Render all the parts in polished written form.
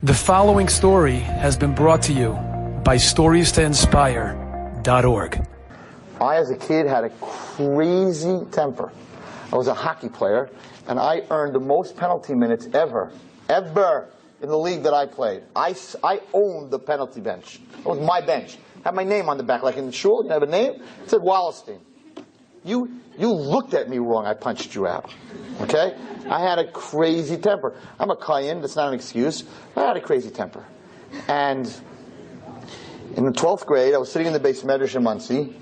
The following story has been brought to you by StoriesToInspire.org. I, as a kid, had a crazy temper. I was a hockey player, and I earned the most penalty minutes ever in the league that I played. I owned the penalty bench. It was my bench. Had my name on the back, like in the shul. You have a name? It said Wallerstein. You looked at me wrong, I punched you out. Okay? I had a crazy temper. I'm a Kayan, that's not an excuse. I had a crazy temper. And in the 12th grade, I was sitting in the base medrash in Muncie,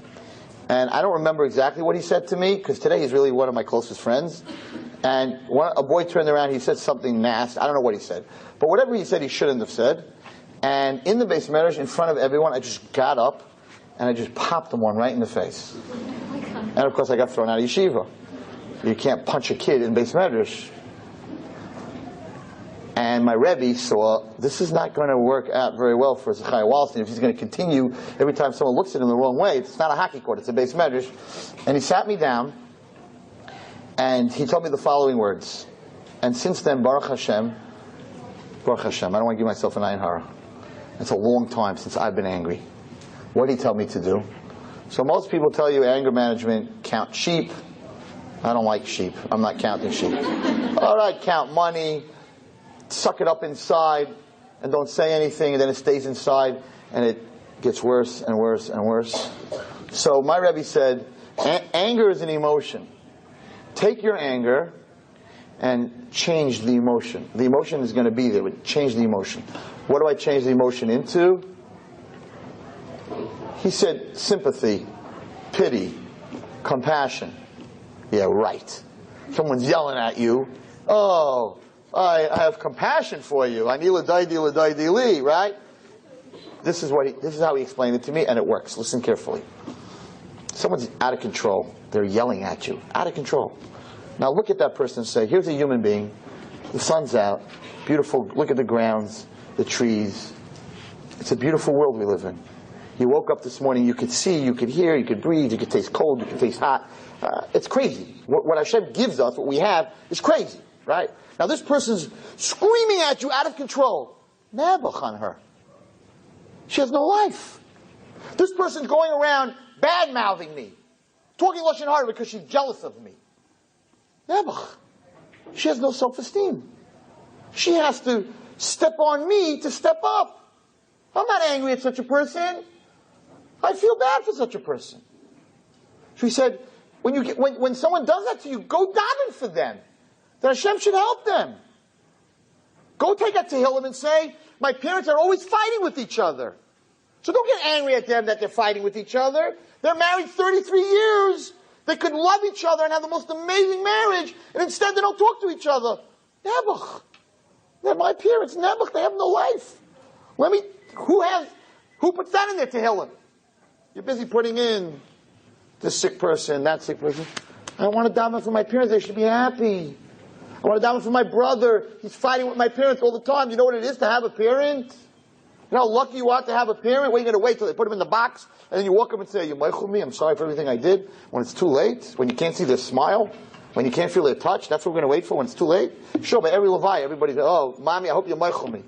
and I don't remember exactly what he said to me, because today he's really one of my closest friends. And a boy turned around, he said something nasty. I don't know what he said. But whatever he said, he shouldn't have said. And in the base medrash, in front of everyone, I just got up, and I just popped him one right in the face. And of course, I got thrown out of yeshiva. You can't punch a kid in base medrash. And my Rebbe saw this is not going to work out very well for Zecharia Wallerstein if he's going to continue every time someone looks at him the wrong way. It's not a hockey court, it's a base medrash. And he sat me down, and he told me the following words. And since then, Baruch Hashem, I don't want to give myself an ayin hara. It's a long time since I've been angry. What did he tell me to do? So most people tell you anger management, count sheep. I don't like sheep. I'm not counting sheep. All right, count money, suck it up inside, and don't say anything, and then it stays inside, and it gets worse and worse and worse. So my Rebbe said, anger is an emotion. Take your anger and change the emotion. The emotion is going to be there, but change the emotion. What do I change the emotion into? He said sympathy, pity, compassion. Yeah, right. Someone's yelling at you. Oh, I have compassion for you. Anila daidi li, right? This is how he explained it to me, and it works. Listen carefully. Someone's out of control. They're yelling at you. Out of control. Now look at that person and say, here's a human being. The sun's out. Beautiful. Look at the grounds, the trees. It's a beautiful world we live in. You woke up this morning, you could see, you could hear, you could breathe, you could taste cold, you could taste hot. It's crazy. What Hashem gives us, what we have, is crazy, right? Now this person's screaming at you out of control. Nebuch on her. She has no life. This person's going around bad-mouthing me, talking lashon hara because she's jealous of me. Nebuch. She has no self-esteem. She has to step on me to step up. I'm not angry at such a person. I feel bad for such a person. So he said, when someone does that to you, go daven for them. That Hashem should help them. Go take a tehillim and say, my parents are always fighting with each other. So don't get angry at them that they're fighting with each other. They're married 33 years. They could love each other and have the most amazing marriage, and instead they don't talk to each other. Nebuch. They're my parents. Nebuch, they have no life. Who puts that in their tehillim? You're busy putting in this sick person, that sick person. I want to daven for my parents. They should be happy. I want to daven for my brother. He's fighting with my parents all the time. You know what it is to have a parent? You know how lucky you are to have a parent? What are you going to wait till they put him in the box, and then you walk up and say, "You meichel me? I'm sorry for everything I did." When it's too late, when you can't see their smile, when you can't feel their touch, that's what we're going to wait for when it's too late? Sure, but every Levi, everybody says, "Oh, mommy, I hope you meichel me."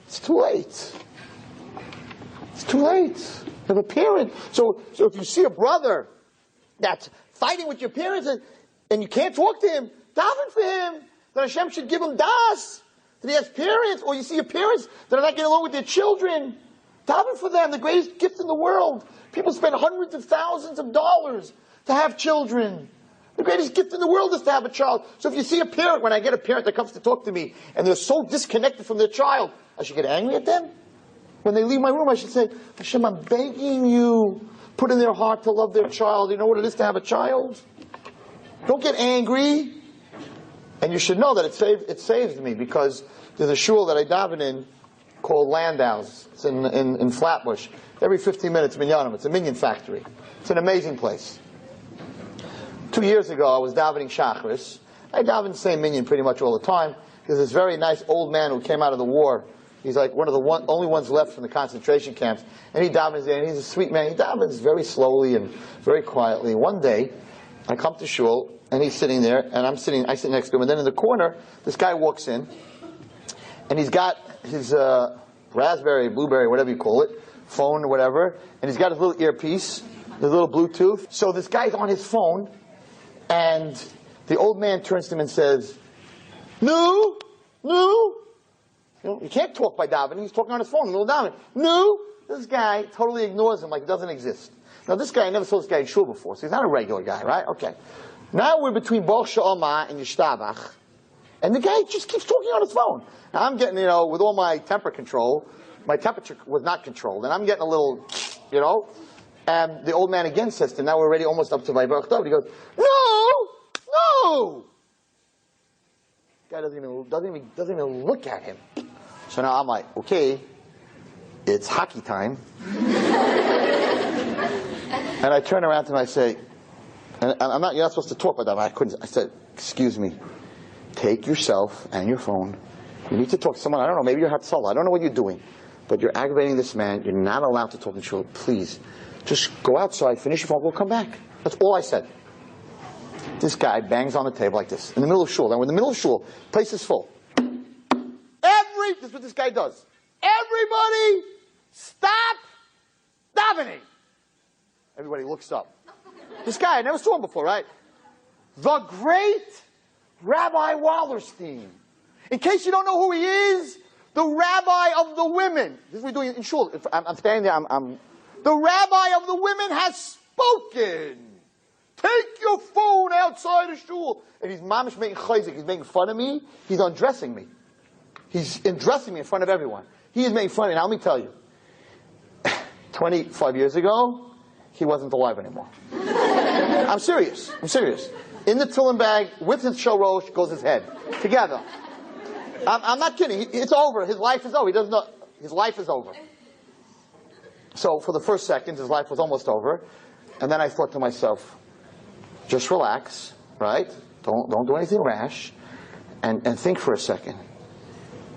It's too late. It's too late. You have a parent. So if you see a brother that's fighting with your parents and you can't talk to him, daven for him. That Hashem should give him das. That he has parents. Or you see your parents that are not getting along with their children. Daven for them. The greatest gift in the world. People spend hundreds of thousands of dollars to have children. The greatest gift in the world is to have a child. So if you see a parent, when I get a parent that comes to talk to me, and they're so disconnected from their child, I should get angry at them? When they leave my room, I should say, Hashem, I'm begging you, put in their heart to love their child. You know what it is to have a child? Don't get angry. And you should know that it saved me, because there's a shul that I daven in called Landau's. It's in Flatbush. Every 15 minutes, minyanim. It's a minion factory. It's an amazing place. 2 years ago, I was davening Shachris. I daven the same minion pretty much all the time. There's this very nice old man who came out of the war. He's like one of the only ones left from the concentration camps. And he davens there, and he's a sweet man. He davens very slowly and very quietly. One day, I come to shul, and he's sitting there, and I sit next to him. And then in the corner, this guy walks in, and he's got his raspberry, blueberry, whatever you call it, phone or whatever, and he's got his little earpiece, his little Bluetooth. So this guy's on his phone, and the old man turns to him and says, "No, no." You can't talk by davening. He's talking on his phone in the middle of davening. No. This guy totally ignores him like it doesn't exist. Now this guy, I never saw this guy in shul before, so he's not a regular guy, right? Okay. Now we're between Baruch She'amah and Yishtabach, and the guy just keeps talking on his phone. Now I'm getting, with all my temper control, my temperature was not controlled, and I'm getting a little, and the old man again says to him, now we're already almost up to my Baruch Tov. He goes, no! The guy doesn't even look at him. So now I'm like, okay, it's hockey time. And I turn around to him and I say, and you're not supposed to talk about that, but I couldn't. I said, excuse me, take yourself and your phone. You need to talk to someone. I don't know, maybe you're Hatzalah. I don't know what you're doing. But you're aggravating this man. You're not allowed to talk in shul. Please, just go outside, finish your phone, we'll come back. That's all I said. This guy bangs on the table like this, in the middle of shul. Now we're in the middle of shul, place is full. This is what this guy does. Everybody, stop davening. Everybody looks up. This guy, I never saw him before, right? The great Rabbi Wallerstein. In case you don't know who he is, the rabbi of the women. This is what we're doing in shul. I'm standing there, the rabbi of the women has spoken. Take your phone outside the shul. And he's mamish making chayzik. He's making fun of me. He's undressing me. He's undressing me in front of everyone. He is making fun of me. Now let me tell you. 25 years ago, he wasn't alive anymore. I'm serious. In the tefillin bag, with his shorosh, goes his head. Together. I'm not kidding. It's over. His life is over. He doesn't know. His life is over. So for the first seconds, his life was almost over. And then I thought to myself, just relax, right? Don't do anything rash. And think for a second.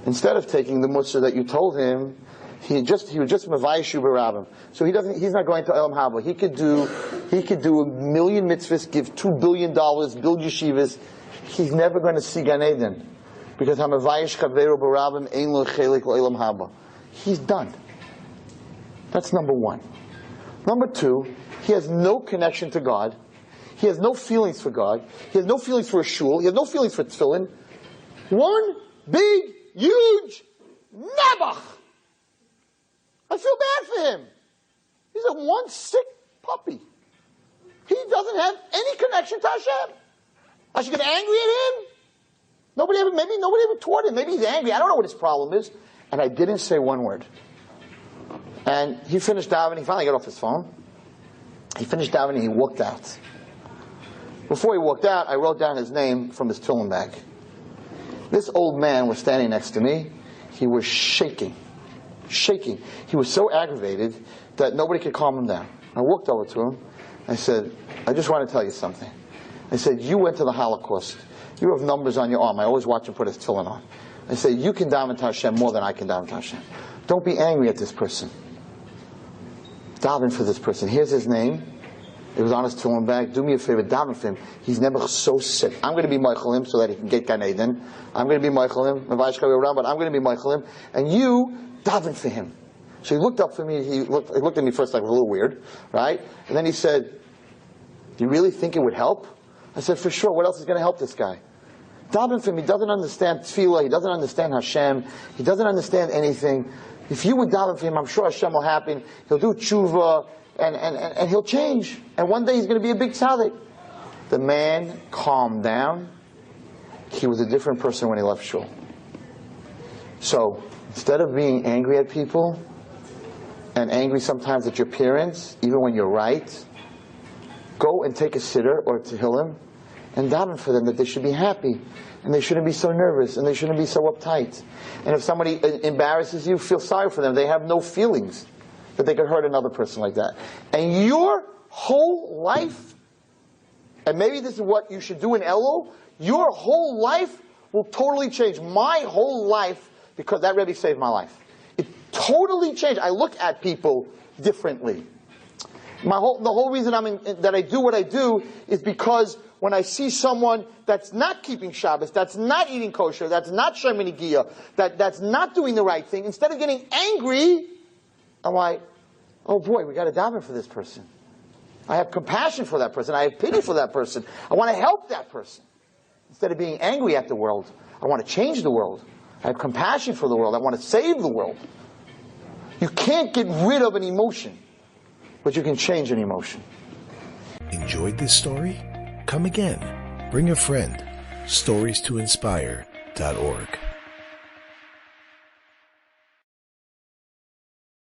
Instead of taking the mussar that you told him, he was just mavayishu b'rabim. So he's not going to Elam Haba. He could do a million mitzvahs, give $2 billion, build yeshivas. He's never going to see Gan Eden. Because hamavayish chaveru b'rabim ein lo chelik Elam Haba. He's done. That's number one. Number two, he has no connection to God. He has no feelings for God. He has no feelings for a shul. He has no feelings for tefillin. One big, huge nebuch. I feel bad for him. He's a one sick puppy. He doesn't have any connection to Hashem. I should get angry at him? Maybe nobody ever taught him. Maybe he's angry. I don't know what his problem is. And I didn't say one word. And he finished davening. He finally got off his phone. He finished davening. He walked out. Before he walked out, I wrote down his name from his tefillin bag. This old man was standing next to me. He was shaking. He was so aggravated that nobody could calm him down. I walked over to him. I said, I just want to tell you something. I said, you went to the Holocaust. You have numbers on your arm. I always watch him put his tefillin on. I said, you can daven to Hashem more than I can daven to Hashem. Don't be angry at this person. Daven for this person. Here's his name. It was on his tefillin bag. Do me a favor, daven for him. He's never so sick. I'm going to be Michael him so that he can get Gan Eden. I'm going to be Michael him, but I'm going to be Michael him. And you daven for him. So he looked up for me. He looked at me first like a little weird, right? And then he said, do you really think it would help? I said, for sure. What else is going to help this guy? Daven for him. He doesn't understand tefillah. He doesn't understand Hashem. He doesn't understand anything. If you would daven for him, I'm sure Hashem will happen. He'll do tshuva. And he'll change. And one day he's going to be a big tzaddik. The man calmed down. He was a different person when he left shul. So, instead of being angry at people, and angry sometimes at your parents, even when you're right, go and take a sitter or tehillim, and daven for them that they should be happy, and they shouldn't be so nervous, and they shouldn't be so uptight. And if somebody embarrasses you, feel sorry for them. They have no feelings that they could hurt another person like that. And your whole life, and maybe this is what you should do in Elul, your whole life will totally change. My whole life, because that Rebbe saved my life. It totally changed. I look at people differently. The whole reason that I do what I do is because when I see someone that's not keeping Shabbos, that's not eating kosher, that's not Shemini Giyah, that's not doing the right thing, instead of getting angry, I'm like, oh boy, we got to daven for this person. I have compassion for that person. I have pity for that person. I want to help that person. Instead of being angry at the world, I want to change the world. I have compassion for the world. I want to save the world. You can't get rid of an emotion, but you can change an emotion. Enjoyed this story? Come again. Bring a friend. StoriesToInspire.org